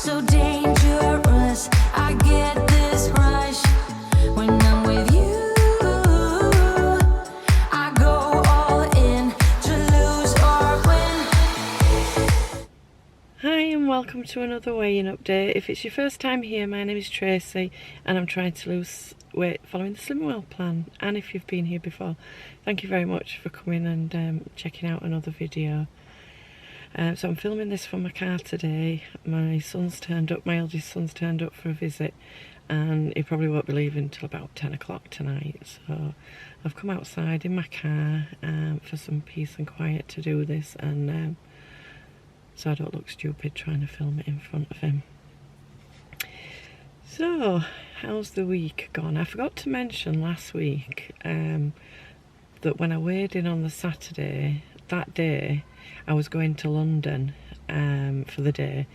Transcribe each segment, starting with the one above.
so dangerous. I get this rush when I'm with you. I go all in to lose or win. Hi and welcome to another weighing update. If it's your first time here, my name is Tracy and I'm trying to lose weight following the Slimming World plan. And if you've been here before, thank you very much for coming and checking out another video. So I'm filming this from my car today. My son's turned up, my eldest son's turned up for a visit, and he probably won't be leaving until about 10 o'clock tonight. So I've come outside in my car for some peace and quiet to do this, and so I don't look stupid trying to film it in front of him. So, how's the week gone? I forgot to mention last week that when I weighed in on the Saturday, that day, I was going to London for the day.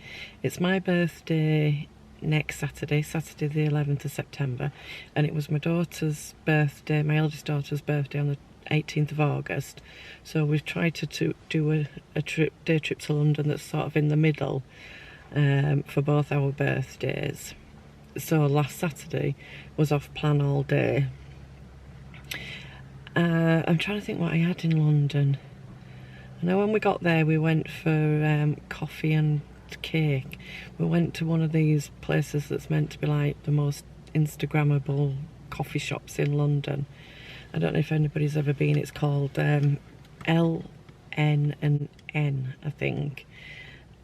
It's my birthday next Saturday, Saturday the 11th of September, and it was my daughter's birthday, my eldest daughter's birthday on the 18th of August. So we've tried to do a day trip to London that's sort of in the middle for both our birthdays. So last Saturday was off plan all day. I'm trying to think what I had in London. I know when we got there we went for coffee and cake. We went to one of these places that's meant to be like the most Instagrammable coffee shops in London. I don't know if anybody's ever been. It's called L, N and N, I think.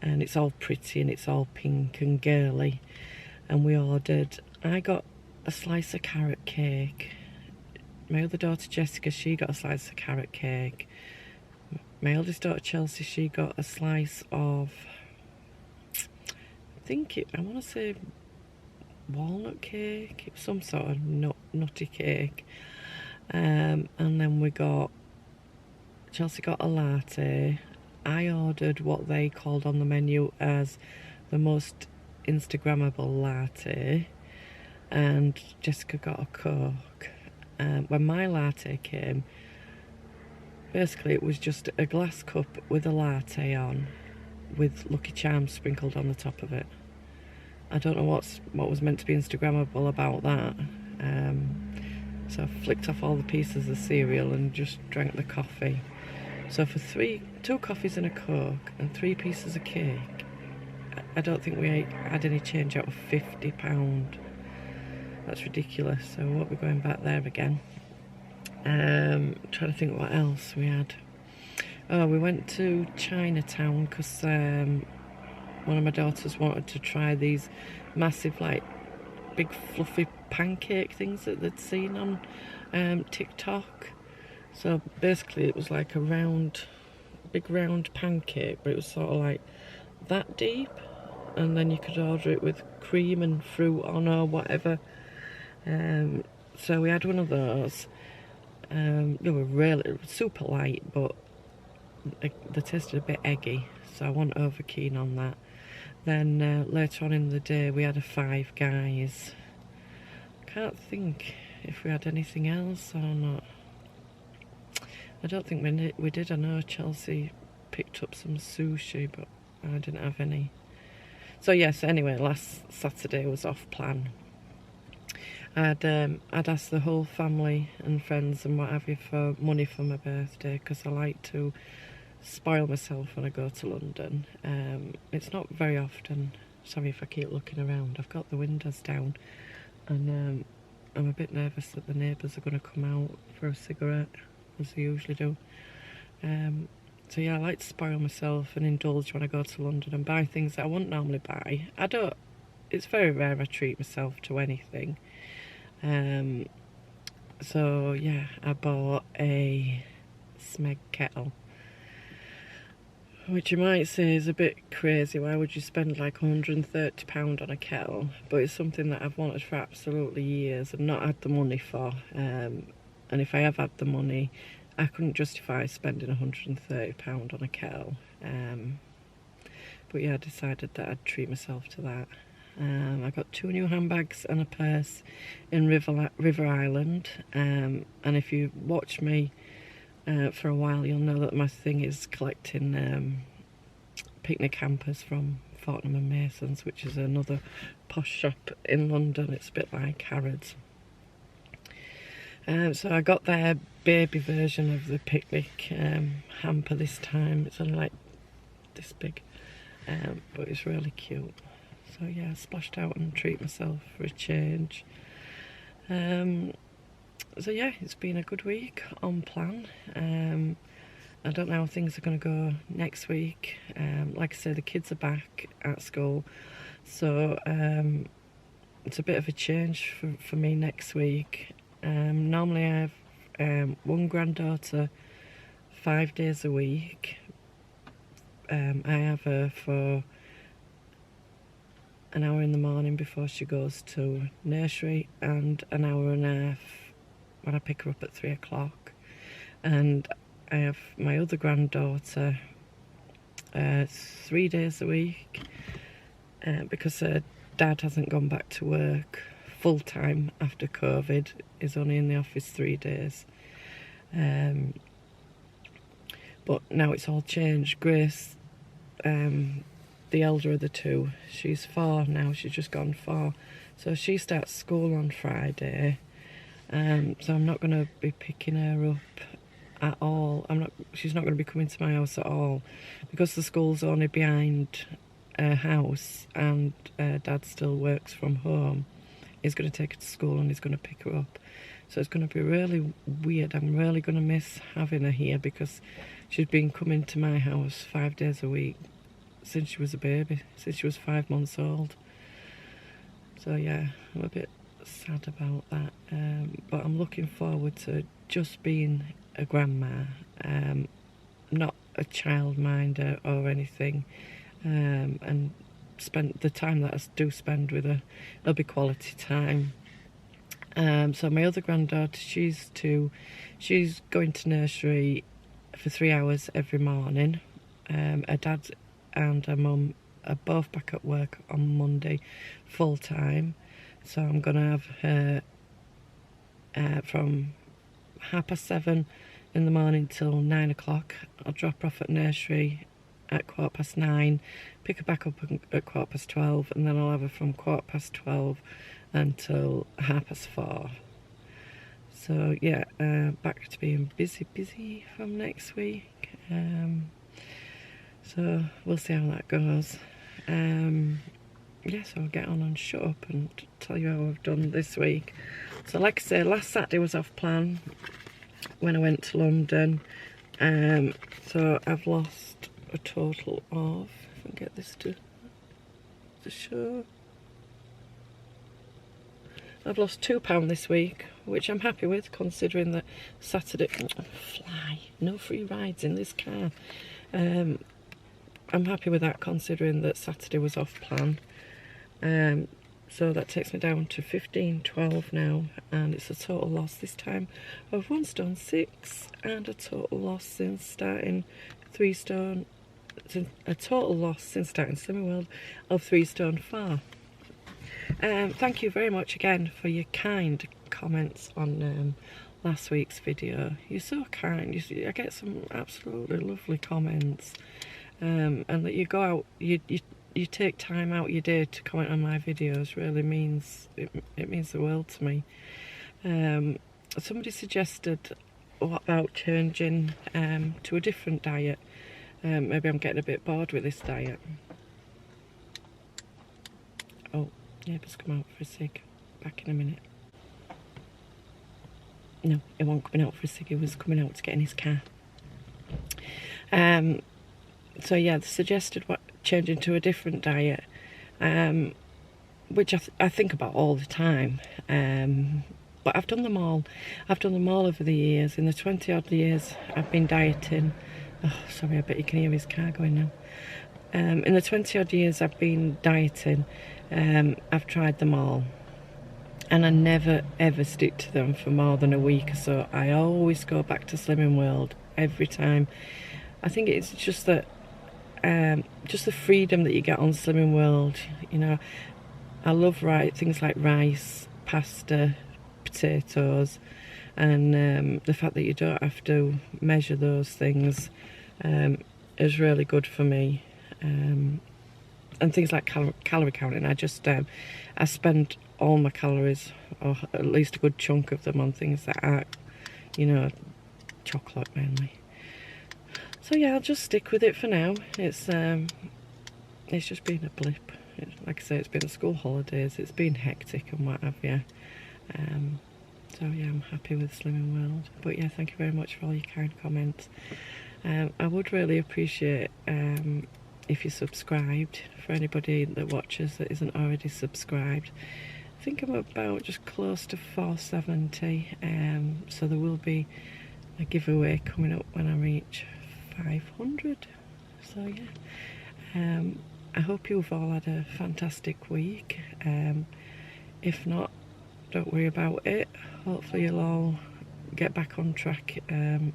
And it's all pretty and it's all pink and girly. And we ordered, I got a slice of carrot cake. My other daughter Jessica, she got a slice of carrot cake. My eldest daughter Chelsea, she got a slice of, I want to say walnut cake. It was some sort of nutty cake. And then Chelsea got a latte. I ordered what they called on the menu as the most Instagrammable latte, and Jessica got a Coke. When my latte came, basically it was just a glass cup with a latte on, with Lucky Charms sprinkled on the top of it. I don't know what was meant to be Instagrammable about that. So I flicked off all the pieces of cereal and just drank the coffee. So for two coffees and a Coke and 3 pieces of cake, I don't think we had any change out of £50. That's ridiculous, so we won't be going back there again. Trying to think what else we had. Oh, we went to Chinatown because one of my daughters wanted to try these massive, like, big fluffy pancake things that they'd seen on TikTok. So basically it was like a big round pancake, but it was sort of like that deep, and then you could order it with cream and fruit on or whatever. So we had one of those. They were really super light, but they tasted a bit eggy, so I wasn't over keen on that. Then later on in the day we had a Five Guys. Can't think if we had anything else or not. I don't think we did. I know Chelsea picked up some sushi, but I didn't have any. So yes, anyway, last Saturday was off plan. I'd asked the whole family and friends and what have you for money for my birthday, because I like to spoil myself when I go to London. It's not very often. Sorry if I keep looking around. I've got the windows down, and I'm a bit nervous that the neighbours are going to come out for a cigarette, as they usually do. So yeah, I like to spoil myself and indulge when I go to London and buy things that I wouldn't normally buy. It's very rare I treat myself to anything. So yeah, I bought a Smeg kettle, which you might say is a bit crazy. Why would you spend like £130 on a kettle? But it's something that I've wanted for absolutely years and not had the money for. And if I have had the money, I couldn't justify spending £130 on a kettle. But yeah, I decided that I'd treat myself to that. I got 2 new handbags and a purse in River Island. And if you watch me for a while, you'll know that my thing is collecting picnic hampers from Fortnum and Mason's, which is another posh shop in London. It's a bit like Harrods. So I got their baby version of the picnic hamper this time. It's only like this big, but it's really cute. So yeah, I splashed out and treat myself for a change. So yeah, it's been a good week on plan. I don't know how things are going to go next week. Like I say, the kids are back at school, so it's a bit of a change for me next week. Normally I have one granddaughter 5 days a week. I have her for an hour in the morning before she goes to nursery, and an hour and a half when I pick her up at 3 o'clock. And I have my other granddaughter 3 days a week because her dad hasn't gone back to work full time after COVID. He's only in the office 3 days. But now it's all changed. Grace, the elder of the two, she's 4 now, she's just gone 4. So she starts school on Friday. So I'm not going to be picking her up at all. She's not going to be coming to my house at all, because the school's only behind her house, and Dad still works from home. He's going to take her to school and he's going to pick her up. So it's going to be really weird. I'm really going to miss having her here, because she's been coming to my house 5 days a week since she was a baby, since she was 5 months old. So yeah, I'm a bit sad about that, but I'm looking forward to just being a grandma, not a childminder or anything, and spend the time that I do spend with her, it'll be quality time. So my other granddaughter, she's 2, she's going to nursery for 3 hours every morning. Her dad and her mum are both back at work on Monday full time, so I'm going to have her from 7:30 in the morning till 9 o'clock. I'll drop her off at nursery at 9:15, pick her back up at 12:15, and then I'll have her from 12:15 until 4:30. So yeah, back to being busy from next week. So we'll see how that goes. Yeah, so I'll get on and shut up and tell you how I've done this week. So like I say, last Saturday was off plan when I went to London. So I've lost a total of, if I can get this to show, I've lost £2 this week, which I'm happy with, considering that Saturday, no free rides in this car. I'm happy with that, considering that Saturday was off plan. So that takes me down to 15.12 now, and it's a total loss this time of 1 stone 6, and a total loss since starting 3 stone, a total loss since starting Slimming World of 3 stone 4. Thank you very much again for your kind comments on last week's video. You're so kind. I get some absolutely lovely comments, and that you go out, you take time out your day to comment on my videos really means, it means the world to me. Somebody suggested, what about changing to a different diet? Maybe I'm getting a bit bored with this diet. Oh, neighbour's come out for a cig. Back in a minute. No, he wasn't coming out for a cig, he was coming out to get in his car. So yeah, they suggested changing to a different diet, which I think about all the time. But I've done them all. I've done them all over the years. In the 20 odd years I've been dieting. Oh, sorry, I bet you can hear his car going now. In the 20 odd years I've been dieting, I've tried them all, and I never ever stick to them for more than a week or so. I always go back to Slimming World every time. I think it's just that, just the freedom that you get on Slimming World. You know, I love things like rice, pasta, potatoes, and the fact that you don't have to measure those things is really good for me. and things like calorie counting. I just I spend all my calories, or at least a good chunk of them, on things that are, you know, chocolate mainly. So yeah, I'll just stick with it for now. It's just been a blip. Like I say, it's been the school holidays, it's been hectic and what have you. So yeah, I'm happy with Slimming World. But yeah, thank you very much for all your kind comments. I would really appreciate if you subscribed. For anybody that watches that isn't already subscribed, I think I'm about just close to 470. So there will be a giveaway coming up when I reach 500. So yeah, I hope you've all had a fantastic week. If not, don't worry about it. Hopefully you'll all get back on track in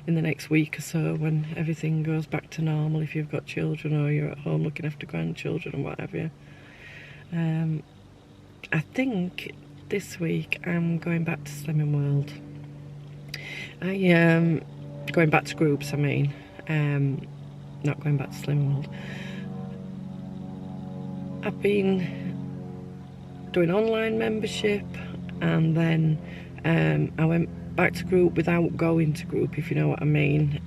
the next week or so, when everything goes back to normal, if you've got children or you're at home looking after grandchildren or what have you. I think this week I'm going back to Slimming World. Going back to groups, I mean, not going back to Slimming World. I've been doing online membership, and then I went back to group without going to group, if you know what I mean.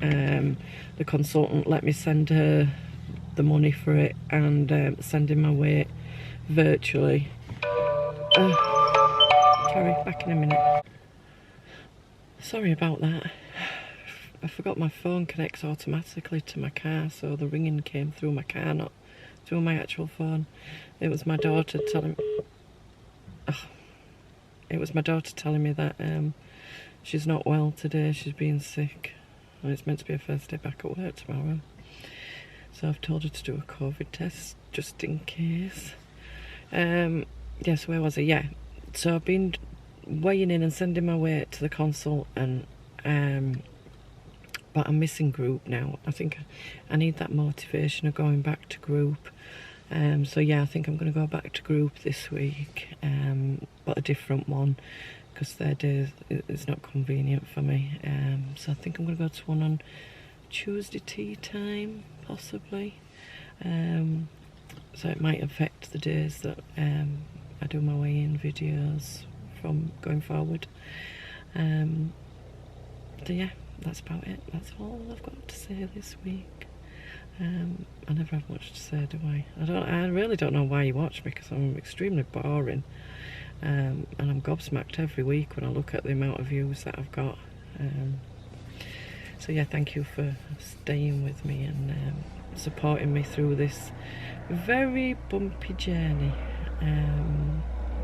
The consultant let me send her the money for it and send in my weight virtually. Sorry, back in a minute. Sorry about that. I forgot my phone connects automatically to my car, so the ringing came through my car, not through my actual phone. It was my daughter telling me that she's not well today. She's been sick, and it's meant to be her first day back at work tomorrow. So I've told her to do a COVID test just in case. Yeah, so where was I? Yeah, so I've been weighing in and sending my weight to the consult, and but I'm missing group now. I think I need that motivation of going back to group. So yeah, I think I'm going to go back to group this week, but a different one, because their day is not convenient for me. So I think I'm going to go to one on Tuesday tea time, possibly. So it might affect the days that I do my weigh-in videos from going forward. So yeah, that's about it. That's all I've got to say this week. I never have much to say, do I? I really don't know why you watch me, because I'm extremely boring. And I'm gobsmacked every week when I look at the amount of views that I've got. So yeah, thank you for staying with me and supporting me through this very bumpy journey.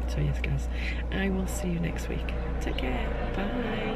So yes guys, I will see you next week. Take care, bye.